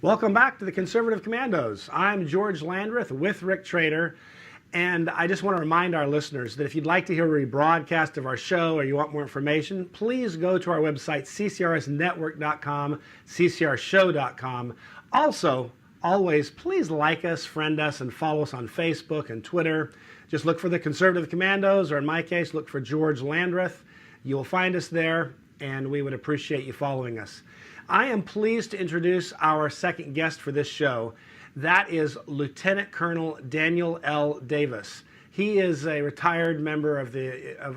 Welcome back to the Conservative Commandos. I'm George Landreth with Rick Trader, and I just want to remind our listeners that if you'd like to hear a rebroadcast of our show or you want more information, please go to our website, ccrsnetwork.com, ccrshow.com. Also, always, please like us, friend us, and follow us on Facebook and Twitter. Just look for the Conservative Commandos, or in my case, look for George Landreth. You'll find us there, and we would appreciate you following us. I am pleased to introduce our second guest for this show. That is Lieutenant Colonel Daniel L. Davis. He is a retired member of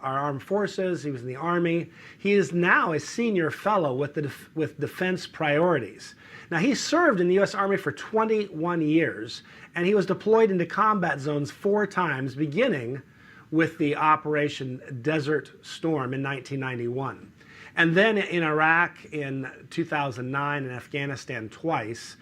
our armed forces. He was in the Army. He is now a senior fellow with Defense Priorities. Now, he served in the U.S. Army for 21 years, and he was deployed into combat zones 4 times, beginning with the Operation Desert Storm in 1991. And then in Iraq in 2009 and Afghanistan twice.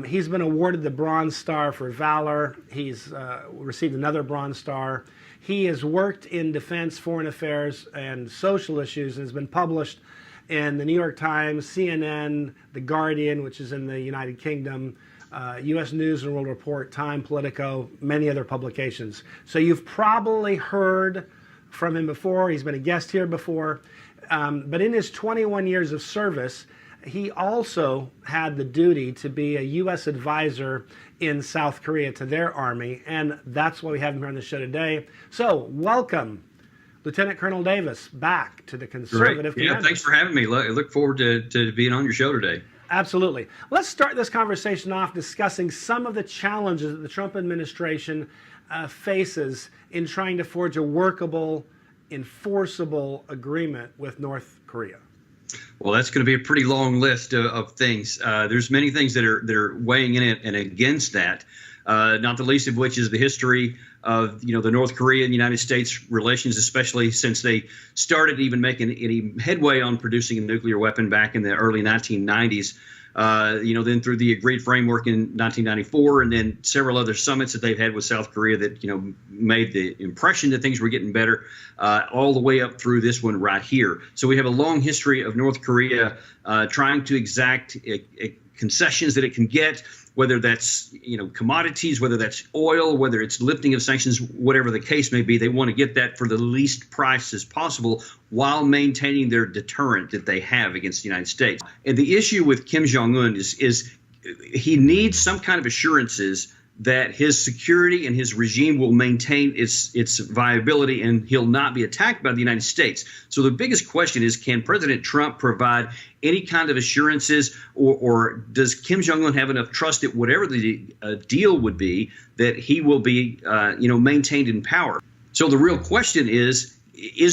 He's been awarded the Bronze Star for Valor. He's received another Bronze Star. He has worked in defense, foreign affairs, and social issues, and has been published in the New York Times, CNN, The Guardian, which is in the United Kingdom, U.S. News and World Report, Time, Politico, many other publications. So you've probably heard from him before. He's been a guest here before. But in his 21 years of service, he also had the duty to be a U.S. advisor in South Korea to their army, and that's why we have him here on the show today. So, welcome, Lieutenant Colonel Davis, back to the Conservative Commandos. Yeah, thanks for having me. I look forward to being on your show today. Absolutely. Let's start this conversation off discussing some of the challenges that the Trump administration faces in trying to forge a workable, enforceable agreement with North Korea. Well, that's going to be a pretty long list of things. There's many things that are weighing in it and against that. Not the least of which is the history of the North Korea and United States relations, especially since they started even making any headway on producing a nuclear weapon back in the early 1990s. Then through the agreed framework in 1994, and then several other summits that they've had with South Korea that made the impression that things were getting better, all the way up through this one right here. So we have a long history of North Korea trying to exact concessions that it can get, whether that's commodities, whether that's oil, whether it's lifting of sanctions, whatever the case may be. They want to get that for the least price as possible while maintaining their deterrent that they have against the United States. And the issue with Kim Jong-un is he needs some kind of assurances that his security and his regime will maintain its viability and he'll not be attacked by the United States. So the biggest question is, can President Trump provide any kind of assurances, or does Kim Jong-un have enough trust that whatever the deal would be, that he will be maintained in power? So the real question is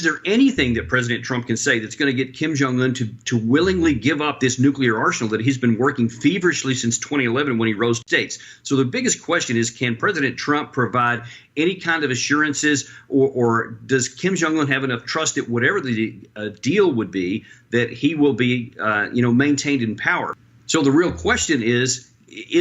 there anything that President Trump can say that's going to get Kim Jong-un to willingly give up this nuclear arsenal that he's been working feverishly since 2011 when he rose states? So the biggest question is, can President Trump provide any kind of assurances, or does Kim Jong-un have enough trust that whatever the deal would be, that he will be maintained in power? So the real question is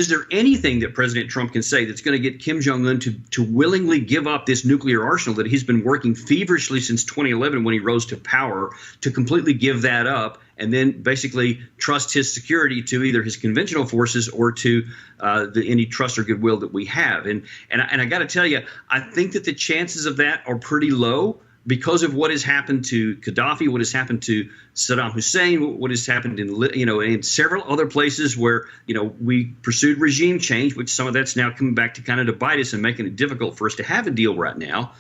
there anything that President Trump can say that's going to get Kim Jong-un to willingly give up this nuclear arsenal that he's been working feverishly since 2011 when he rose to power, to completely give that up and then basically trust his security to either his conventional forces or to any trust or goodwill that we have? And I got to tell you, I think that the chances of that are pretty low, because of what has happened to Gaddafi, what has happened to Saddam Hussein, what has happened in several other places where we pursued regime change, which some of that's now coming back to kind of to bite us and making it difficult for us to have a deal right now.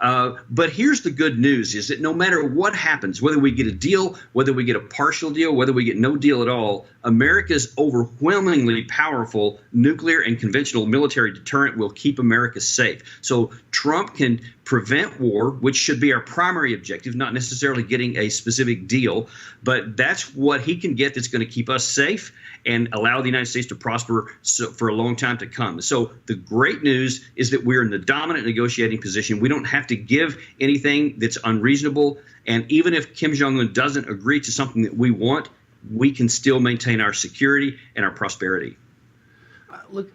But here's the good news, is that no matter what happens, whether we get a deal, whether we get a partial deal, whether we get no deal at all, America's overwhelmingly powerful nuclear and conventional military deterrent will keep America safe. So Trump can prevent war, which should be our primary objective, not necessarily getting a specific deal, but that's what he can get that's going to keep us safe and allow the United States to prosper for a long time to come. So the great news is that we're in the dominant negotiating position. We don't have to give anything that's unreasonable. And even if Kim Jong-un doesn't agree to something that we want, we can still maintain our security and our prosperity.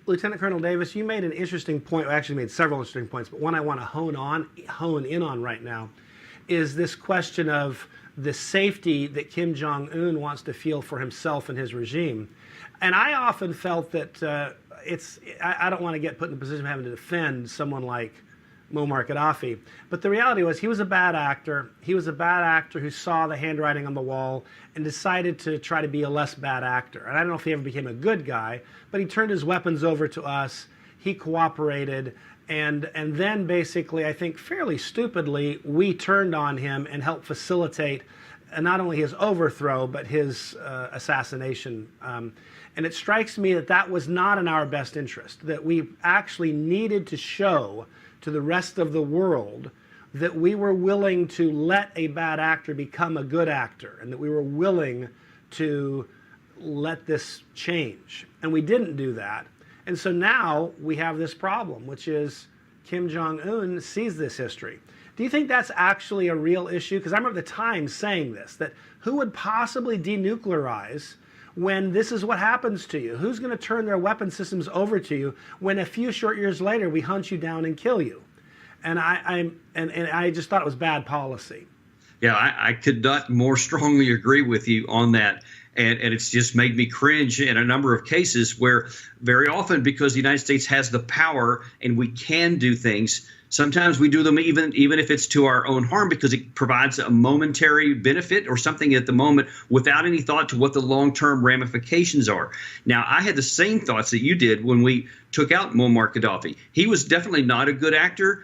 Lieutenant Colonel Davis, you made an interesting point. Well, actually made several interesting points, but one I want to hone in on right now is this question of the safety that Kim Jong-un wants to feel for himself and his regime. And I often felt that I don't want to get put in the position of having to defend someone like Muammar Gaddafi. But the reality was he was a bad actor. He was a bad actor who saw the handwriting on the wall and decided to try to be a less bad actor. And I don't know if he ever became a good guy, but he turned his weapons over to us. He cooperated. And then basically, I think fairly stupidly, we turned on him and helped facilitate not only his overthrow, but his assassination. And it strikes me that that was not in our best interest, that we actually needed to show to the rest of the world that we were willing to let a bad actor become a good actor, and that we were willing to let this change. And we didn't do that. And so now we have this problem, which is Kim Jong-un sees this history. Do you think that's actually a real issue? Because I remember the Times saying this, that who would possibly denuclearize when this is what happens to you? Who's going to turn their weapon systems over to you when a few short years later we hunt you down and kill you? And I just thought it was bad policy. Yeah, I could not more strongly agree with you on that. And it's just made me cringe in a number of cases where very often, because the United States has the power and we can do things, sometimes we do them even if it's to our own harm, because it provides a momentary benefit or something at the moment without any thought to what the long-term ramifications are. Now, I had the same thoughts that you did when we took out Muammar Gaddafi. He was definitely not a good actor.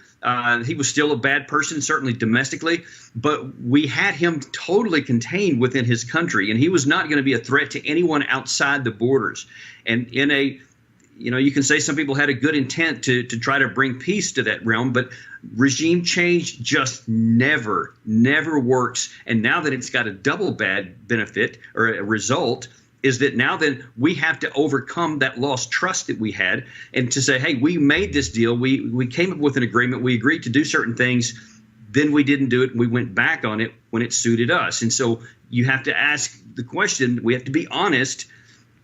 He was still a bad person, certainly domestically, but we had him totally contained within his country, and he was not going to be a threat to anyone outside the borders. And in a you can say some people had a good intent to try to bring peace to that realm, but regime change just never works. And now that it's got a double bad benefit or a result, is that now then we have to overcome that lost trust that we had and to say, hey, we made this deal. We came up with an agreement. We agreed to do certain things. Then we didn't do it. And we went back on it when it suited us. And so you have to ask the question. We have to be honest.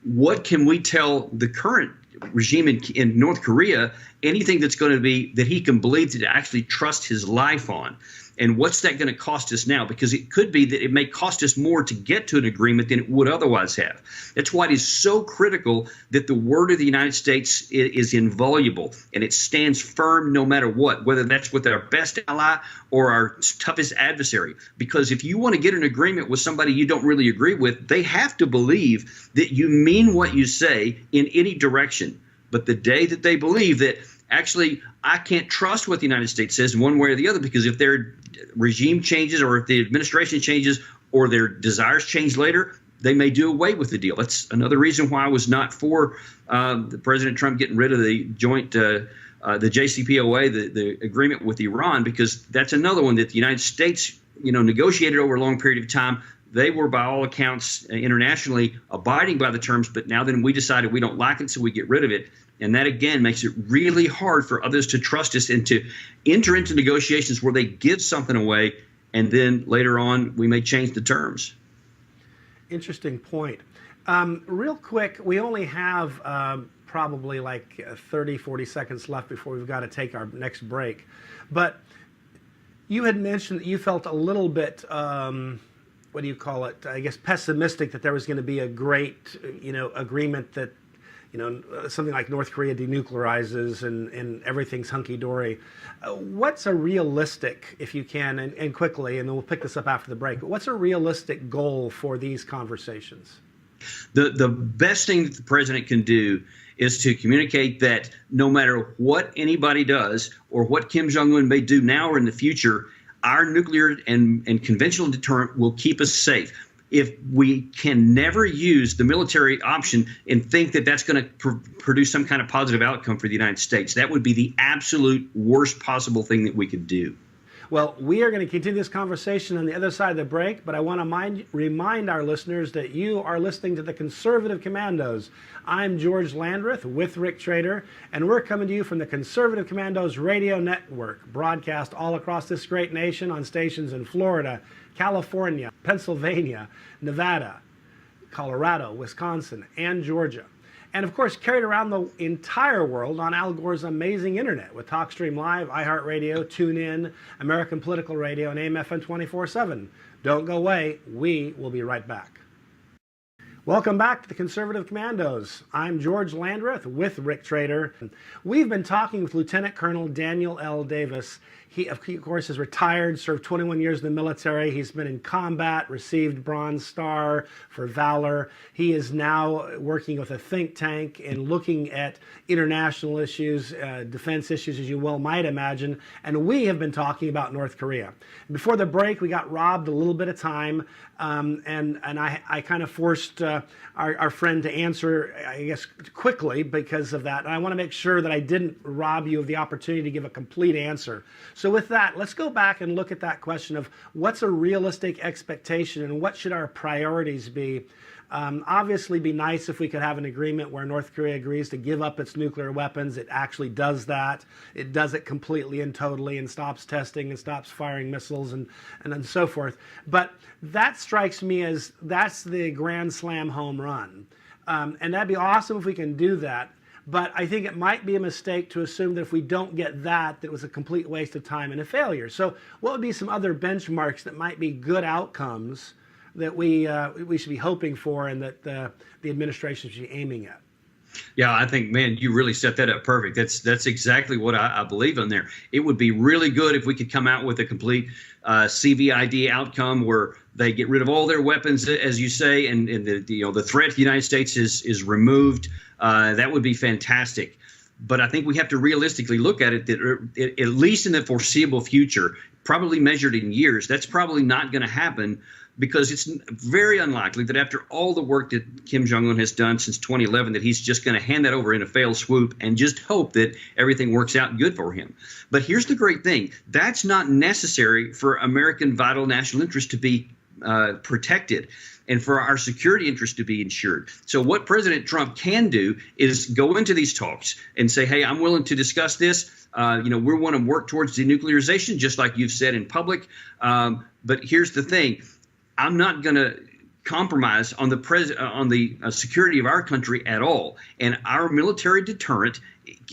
What can we tell the current regime in North Korea, anything that's going to be that he can believe to actually trust his life on? And what's that going to cost us now? Because it could be that it may cost us more to get to an agreement than it would otherwise have. That's why it is so critical that the word of the United States is inviolable and it stands firm no matter what, whether that's with our best ally or our toughest adversary. Because if you want to get an agreement with somebody you don't really agree with, they have to believe that you mean what you say in any direction. But the day that they believe that actually I can't trust what the United States says one way or the other, because if their regime changes or if the administration changes or their desires change later, they may do away with the deal. That's another reason why I was not for President Trump getting rid of the joint the JCPOA, the agreement with Iran, because that's another one that the United States negotiated over a long period of time. They were, by all accounts, internationally abiding by the terms, but now then we decided we don't like it, so we get rid of it. And that, again, makes it really hard for others to trust us and to enter into negotiations where they give something away, and then later on we may change the terms. Interesting point. Real quick, we only have probably like 30, 40 seconds left before we've got to take our next break. But you had mentioned that you felt a little bit what do you call it? I guess pessimistic that there was going to be a great, agreement that, something like North Korea denuclearizes and everything's hunky-dory. What's a realistic, if you can, and quickly, and then we'll pick this up after the break, but what's a realistic goal for these conversations? The best thing that the president can do is to communicate that no matter what anybody does or what Kim Jong-un may do now or in the future, our nuclear and conventional deterrent will keep us safe. If we can never use the military option and think that that's going to produce some kind of positive outcome for the United States, that would be the absolute worst possible thing that we could do. Well, we are going to continue this conversation on the other side of the break, but I want to remind our listeners that you are listening to the Conservative Commandos. I'm George Landreth with Rick Trader, and we're coming to you from the Conservative Commandos Radio Network, broadcast all across this great nation on stations in Florida, California, Pennsylvania, Nevada, Colorado, Wisconsin, and Georgia. And of course, carried around the entire world on Al Gore's amazing internet with TalkStream Live, iHeartRadio, TuneIn, American Political Radio, and AM/FM 24/7. Don't go away. We will be right back. Welcome back to the Conservative Commandos. I'm George Landreth with Rick Trader. We've been talking with Lieutenant Colonel Daniel L. Davis. He, of course, is retired, served 21 years in the military. He's been in combat, received Bronze Star for valor. He is now working with a think tank and looking at international issues, defense issues, as you well might imagine. And we have been talking about North Korea. Before the break, we got robbed a little bit of time, and I kind of forced our friend to answer, I guess, quickly because of that. And I want to make sure that I didn't rob you of the opportunity to give a complete answer. So with that, let's go back and look at that question of what's a realistic expectation and what should our priorities be. Obviously, it'd be nice if we could have an agreement where North Korea agrees to give up its nuclear weapons. It actually does that. It does it completely and totally and stops testing and stops firing missiles and so forth. But that strikes me as that's the grand slam home run. And that'd be awesome if we can do that. But I think it might be a mistake to assume that if we don't get that, that it was a complete waste of time and a failure. So what would be some other benchmarks that might be good outcomes that we should be hoping for and that the administration should be aiming at? Yeah, I think, man, you really set that up perfect. That's exactly what I believe in there. It would be really good if we could come out with a complete CVID outcome where they get rid of all their weapons, as you say, and the threat to the United States is removed. That would be fantastic. But I think we have to realistically look at it that at least in the foreseeable future, probably measured in years, that's probably not going to happen. Because it's very unlikely that after all the work that Kim Jong-un has done since 2011, that he's just going to hand that over in a failed swoop and just hope that everything works out good for him. But here's the great thing. That's not necessary for American vital national interest to be protected and for our security interest to be ensured. So what President Trump can do is go into these talks and say, hey, I'm willing to discuss this. We want to work towards denuclearization, just like you've said in public. But here's the thing. I'm not going to compromise on the security of our country at all. And our military deterrent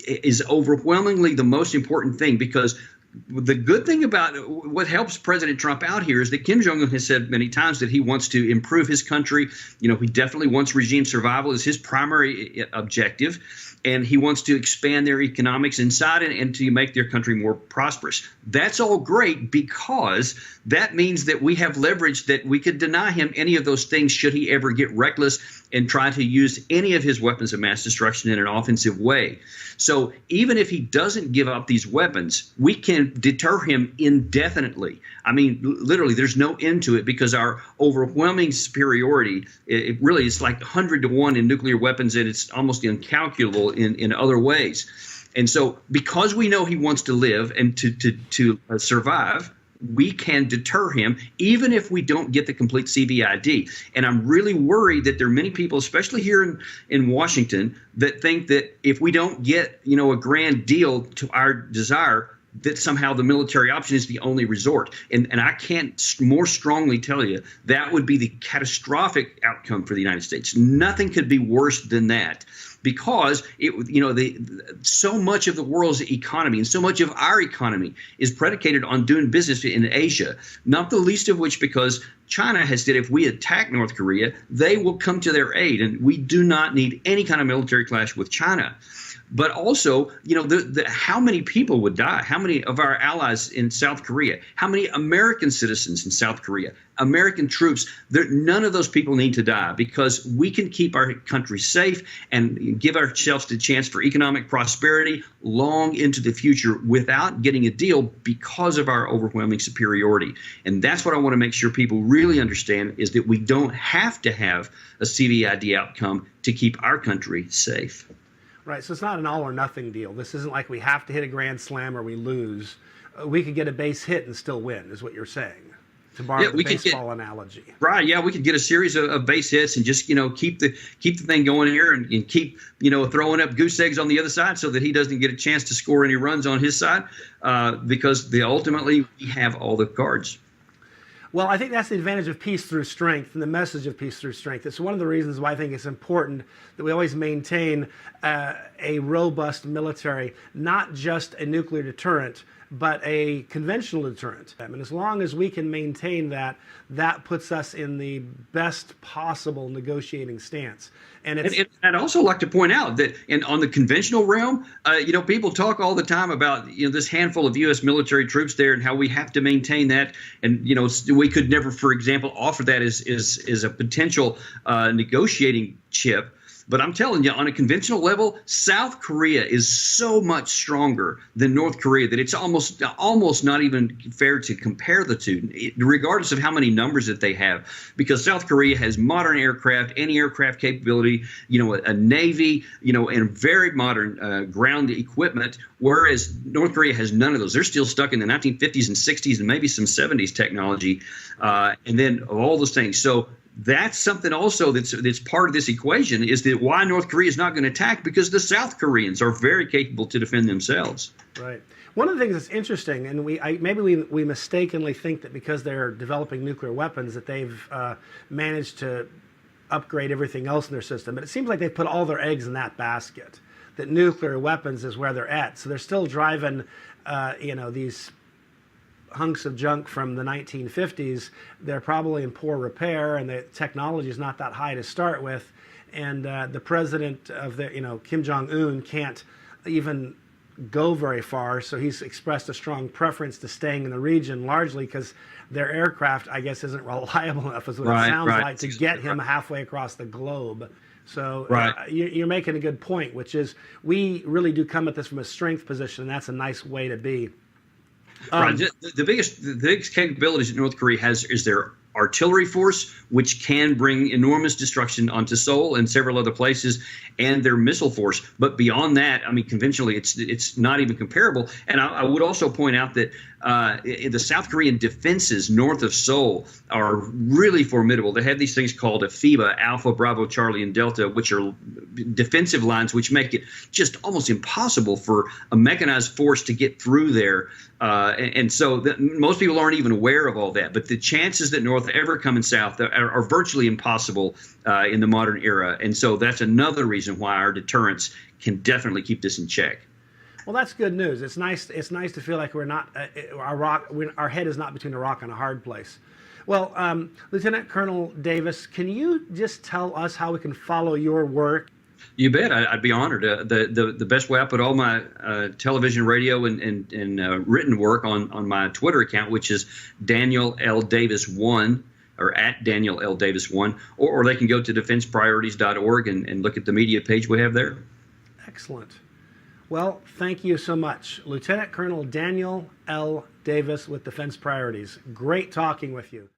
is overwhelmingly the most important thing, because the good thing about what helps President Trump out here is that Kim Jong-un has said many times that he wants to improve his country. He definitely wants regime survival as his primary objective. And he wants to expand their economics inside and to make their country more prosperous. That's all great, because that means that we have leverage that we could deny him any of those things should he ever get reckless and try to use any of his weapons of mass destruction in an offensive way. So even if he doesn't give up these weapons, we can deter him indefinitely. I mean, literally, there's no end to it, because our overwhelming superiority, it really is like 100 to 1 in nuclear weapons, and it's almost incalculable in other ways. And so because we know he wants to live and to survive, we can deter him even if we don't get the complete CVID. And I'm really worried that there are many people, especially here in Washington, that think that if we don't get, a grand deal to our desire, that somehow the military option is the only resort. And I can't more strongly tell you that would be the catastrophic outcome for the United States. Nothing could be worse than that. Because so much of the world's economy and so much of our economy is predicated on doing business in Asia, not the least of which because China has said if we attack North Korea, they will come to their aid, and we do not need any kind of military clash with China. But also, how many people would die? How many of our allies in South Korea? How many American citizens in South Korea? American troops? None of those people need to die, because we can keep our country safe and give ourselves the chance for economic prosperity long into the future without getting a deal because of our overwhelming superiority. And that's what I want to make sure people really understand, is that we don't have to have a CVID outcome to keep our country safe. Right, so it's not an all or nothing deal. This isn't like we have to hit a grand slam or we lose. We could get a base hit and still win, is what you're saying, to borrow the baseball analogy. Right, yeah, we could get a series of base hits and just keep the thing going here and keep throwing up goose eggs on the other side so that he doesn't get a chance to score any runs on his side, because ultimately we have all the cards. Well, I think that's the advantage of peace through strength and the message of peace through strength. It's one of the reasons why I think it's important that we always maintain a robust military, not just a nuclear deterrent, but a conventional deterrent. And as long as we can maintain that, that puts us in the best possible negotiating stance. And I'd also like to point out that on the conventional realm, people talk all the time about this handful of U.S. military troops there and how we have to maintain that, and we could never, for example, offer that as a potential negotiating chip. But I'm telling you, on a conventional level, South Korea is so much stronger than North Korea that it's almost not even fair to compare the two, regardless of how many numbers that they have. Because South Korea has modern aircraft, anti-aircraft capability, a navy, and very modern ground equipment, whereas North Korea has none of those. They're still stuck in the 1950s and 60s and maybe some 70s technology, and then all those things. So that's something also that's part of this equation, is that why North Korea is not going to attack, because the South Koreans are very capable to defend themselves. Right. One of the things that's interesting, and we mistakenly think that because they're developing nuclear weapons that they've managed to upgrade everything else in their system, but it seems like they've put all their eggs in that basket, that nuclear weapons is where they're at. So they're still driving, these hunks of junk from the 1950s. They're probably in poor repair, and the technology is not that high to start with. And the president of Kim Jong-un can't even go very far, so he's expressed a strong preference to staying in the region, largely because their aircraft, I guess, isn't reliable enough, is what it sounds like, to get him halfway across the globe. So you're making a good point, which is we really do come at this from a strength position, and that's a nice way to be. The biggest capabilities that North Korea has is their artillery force, which can bring enormous destruction onto Seoul and several other places, and their missile force. But beyond that, I mean, conventionally, it's not even comparable. And I would also point out that the South Korean defenses north of Seoul are really formidable. They have these things called AFIBA, Alpha, Bravo, Charlie, and Delta, which are defensive lines which make it just almost impossible for a mechanized force to get through there. And so most people aren't even aware of all that. But the chances that North ever coming south are virtually impossible in the modern era. And so that's another reason why our deterrence can definitely keep this in check. Well, that's good news. It's nice to feel like we're not our head is not between a rock and a hard place. Well, Lieutenant Colonel Davis, can you just tell us how we can follow your work? You bet. I'd be honored. The best way I put all my television, radio, and written work on my Twitter account, which is Daniel L. Davis 1, or at Daniel L. Davis 1, or they can go to defensepriorities.org and look at the media page we have there. Excellent. Well, thank you so much. Lieutenant Colonel Daniel L. Davis with Defense Priorities. Great talking with you.